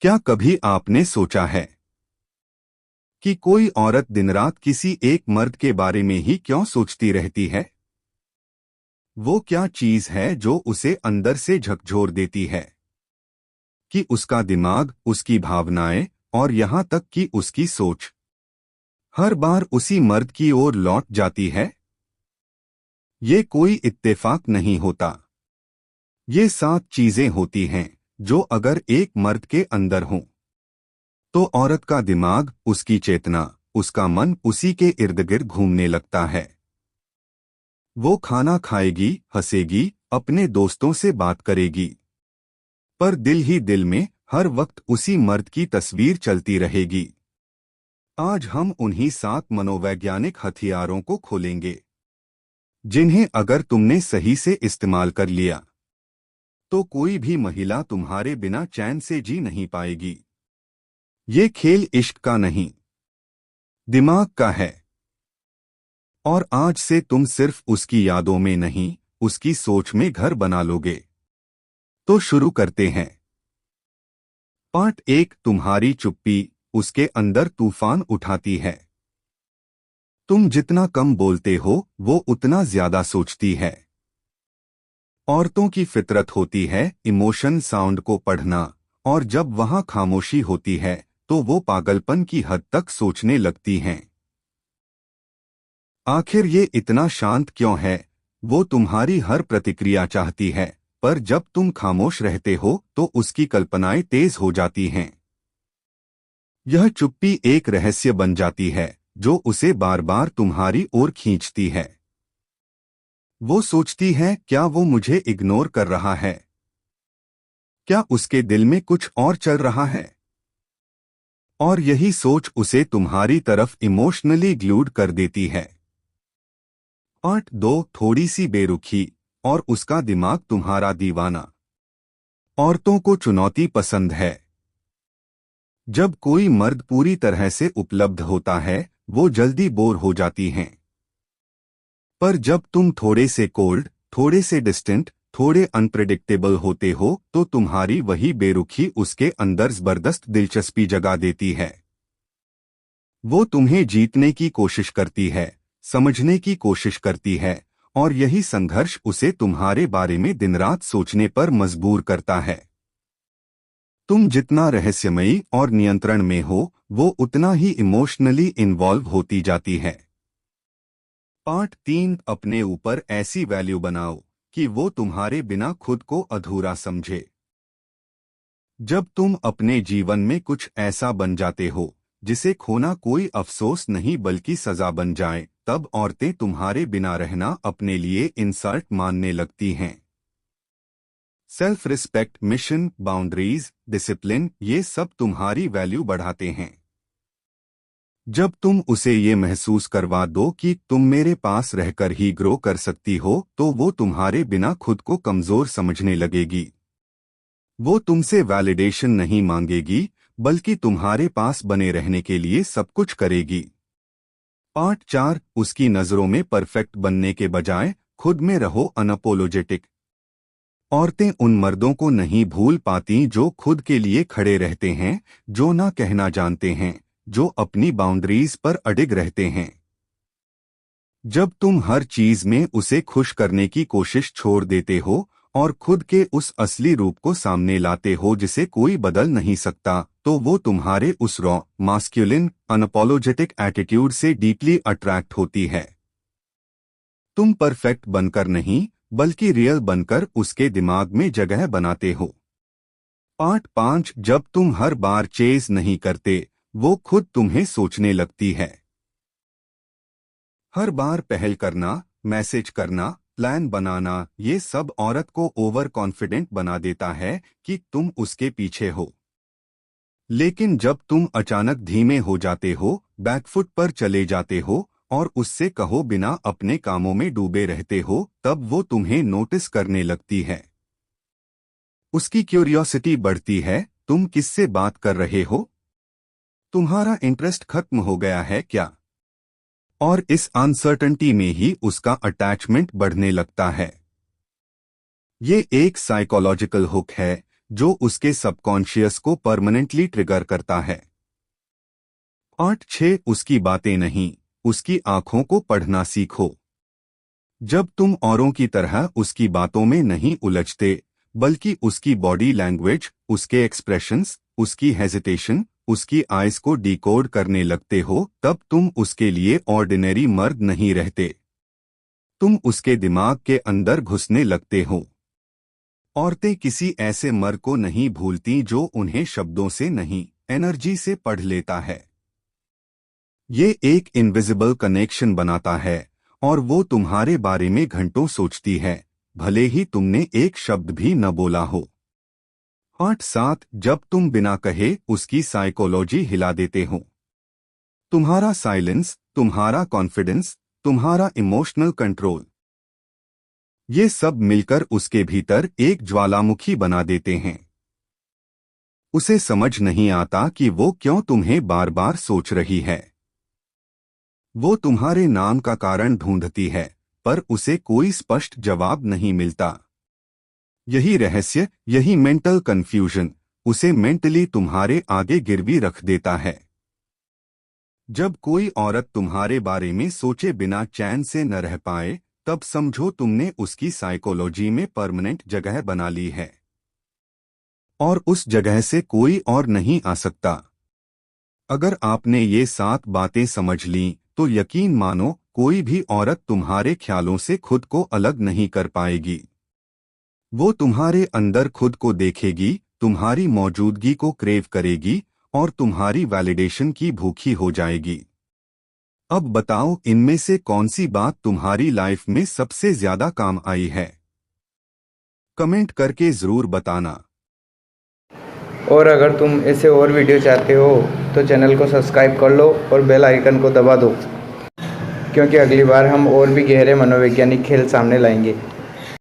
क्या कभी आपने सोचा है कि कोई औरत दिनरात किसी एक मर्द के बारे में ही क्यों सोचती रहती है? वो क्या चीज है जो उसे अंदर से झकझोर देती है कि उसका दिमाग, उसकी भावनाएं और यहां तक कि उसकी सोच हर बार उसी मर्द की ओर लौट जाती है? ये कोई इत्तेफाक नहीं होता। ये 7 चीजें होती हैं जो अगर एक मर्द के अंदर हों तो औरत का दिमाग, उसकी चेतना, उसका मन उसी के इर्द गिर्द घूमने लगता है। वो खाना खाएगी, हंसेगी, अपने दोस्तों से बात करेगी, पर दिल ही दिल में हर वक्त उसी मर्द की तस्वीर चलती रहेगी। आज हम उन्हीं 7 मनोवैज्ञानिक हथियारों को खोलेंगे जिन्हें अगर तुमने सही से इस्तेमाल कर लिया तो कोई भी महिला तुम्हारे बिना चैन से जी नहीं पाएगी। ये खेल इश्क का नहीं, दिमाग का है। और आज से तुम सिर्फ उसकी यादों में नहीं, उसकी सोच में घर बना लोगे। तो शुरू करते हैं। पार्ट 1। तुम्हारी चुप्पी उसके अंदर तूफान उठाती है। तुम जितना कम बोलते हो वो उतना ज्यादा सोचती है। औरतों की फितरत होती है इमोशन साउंड को पढ़ना, और जब वहां खामोशी होती है तो वो पागलपन की हद तक सोचने लगती हैं। आखिर ये इतना शांत क्यों है? वो तुम्हारी हर प्रतिक्रिया चाहती है, पर जब तुम खामोश रहते हो तो उसकी कल्पनाएं तेज हो जाती हैं। यह चुप्पी एक रहस्य बन जाती है जो उसे बार बार तुम्हारी ओर खींचती है। वो सोचती है, क्या वो मुझे इग्नोर कर रहा है? क्या उसके दिल में कुछ और चल रहा है? और यही सोच उसे तुम्हारी तरफ इमोशनली ग्लूड कर देती है। पार्ट 2। थोड़ी सी बेरुखी और उसका दिमाग तुम्हारा दीवाना। औरतों को चुनौती पसंद है। जब कोई मर्द पूरी तरह से उपलब्ध होता है वो जल्दी बोर हो जाती हैं। पर जब तुम थोड़े से कोल्ड, थोड़े से डिस्टेंट, थोड़े अनप्रेडिक्टेबल होते हो तो तुम्हारी वही बेरुखी उसके अंदर जबरदस्त दिलचस्पी जगा देती है। वो तुम्हें जीतने की कोशिश करती है, समझने की कोशिश करती है, और यही संघर्ष उसे तुम्हारे बारे में दिन रात सोचने पर मजबूर करता है। तुम जितना रहस्यमयी और नियंत्रण में हो वो उतना ही इमोशनली इन्वॉल्व होती जाती है। पार्ट 3। अपने ऊपर ऐसी वैल्यू बनाओ कि वो तुम्हारे बिना खुद को अधूरा समझे। जब तुम अपने जीवन में कुछ ऐसा बन जाते हो जिसे खोना कोई अफसोस नहीं बल्कि सजा बन जाए, तब औरतें तुम्हारे बिना रहना अपने लिए इंसल्ट मानने लगती हैं। Self respect, mission, boundaries, discipline, ये सब तुम्हारी वैल्यू बढ़ाते हैं। जब तुम उसे ये महसूस करवा दो कि तुम मेरे पास रहकर ही ग्रो कर सकती हो तो वो तुम्हारे बिना खुद को कमजोर समझने लगेगी। वो तुमसे वैलिडेशन नहीं मांगेगी बल्कि तुम्हारे पास बने रहने के लिए सब कुछ करेगी। पार्ट 4। उसकी नजरों में परफेक्ट बनने के बजाय खुद में रहो अनअपोलोजेटिक। औरतें उन मर्दों को नहीं भूल पाती जो खुद के लिए खड़े रहते हैं, जो ना कहना जानते हैं, जो अपनी बाउंड्रीज पर अडिग रहते हैं। जब तुम हर चीज में उसे खुश करने की कोशिश छोड़ देते हो और खुद के उस असली रूप को सामने लाते हो जिसे कोई बदल नहीं सकता, तो वो तुम्हारे उस रॉ, मास्क्यूलिन, अनअपोलोजेटिक एटीट्यूड से डीपली अट्रैक्ट होती है। तुम परफेक्ट बनकर नहीं बल्कि रियल बनकर उसके दिमाग में जगह बनाते हो। पार्ट 5। जब तुम हर बार चेज नहीं करते वो खुद तुम्हें सोचने लगती है। हर बार पहल करना, मैसेज करना, प्लान बनाना, ये सब औरत को ओवर कॉन्फिडेंट बना देता है कि तुम उसके पीछे हो। लेकिन जब तुम अचानक धीमे हो जाते हो, बैकफुट पर चले जाते हो और उससे कहो बिना अपने कामों में डूबे रहते हो, तब वो तुम्हें नोटिस करने लगती है। उसकी क्यूरियोसिटी बढ़ती है, तुम किससे बात कर रहे हो? तुम्हारा इंटरेस्ट खत्म हो गया है क्या? और इस अनसर्टेनिटी में ही उसका अटैचमेंट बढ़ने लगता है। ये एक साइकोलॉजिकल हुक है जो उसके सबकॉन्शियस को परमानेंटली ट्रिगर करता है। 8-6 उसकी बातें नहीं, उसकी आंखों को पढ़ना सीखो। जब तुम औरों की तरह उसकी बातों में नहीं उलझते, बल्कि उसकी बॉडी लैंग्वेज, उसके एक्सप्रेशंस, उसकी हेजिटेशन, उसकी आइज को डिकोड करने लगते हो, तब तुम उसके लिए ऑर्डिनरी मर्द नहीं रहते। तुम उसके दिमाग के अंदर घुसने लगते हो। औरतें किसी ऐसे मर्द को नहीं भूलती जो उन्हें शब्दों से नहीं, एनर्जी से पढ़ लेता है। ये एक इनविजिबल कनेक्शन बनाता है और वो तुम्हारे बारे में घंटों सोचती है, भले ही तुमने एक शब्द भी न बोला हो। 8-7 जब तुम बिना कहे उसकी साइकोलॉजी हिला देते हो। तुम्हारा साइलेंस, तुम्हारा कॉन्फिडेंस, तुम्हारा इमोशनल कंट्रोल, ये सब मिलकर उसके भीतर एक ज्वालामुखी बना देते हैं। उसे समझ नहीं आता कि वो क्यों तुम्हें बार बार सोच रही है। वो तुम्हारे नाम का कारण ढूंढती है, पर उसे कोई स्पष्ट जवाब नहीं मिलता। यही रहस्य, यही मेंटल कंफ्यूजन उसे मेंटली तुम्हारे आगे गिरवी रख देता है। जब कोई औरत तुम्हारे बारे में सोचे बिना चैन से न रह पाए, तब समझो तुमने उसकी साइकोलॉजी में परमानेंट जगह बना ली है और उस जगह से कोई और नहीं आ सकता। अगर आपने ये 7 बातें समझ लीं, तो यकीन मानो कोई भी औरत तुम्हारे ख्यालों से खुद को अलग नहीं कर पाएगी। वो तुम्हारे अंदर खुद को देखेगी, तुम्हारी मौजूदगी को क्रेव करेगी और तुम्हारी वैलिडेशन की भूखी हो जाएगी। अब बताओ, इनमें से कौन सी बात तुम्हारी लाइफ में सबसे ज्यादा काम आई है? कमेंट करके जरूर बताना। और अगर तुम ऐसे और वीडियो चाहते हो तो चैनल को सब्सक्राइब कर लो और बेल आइकन को दबा दो, क्योंकि अगली बार हम और भी गहरे मनोवैज्ञानिक खेल सामने लाएंगे।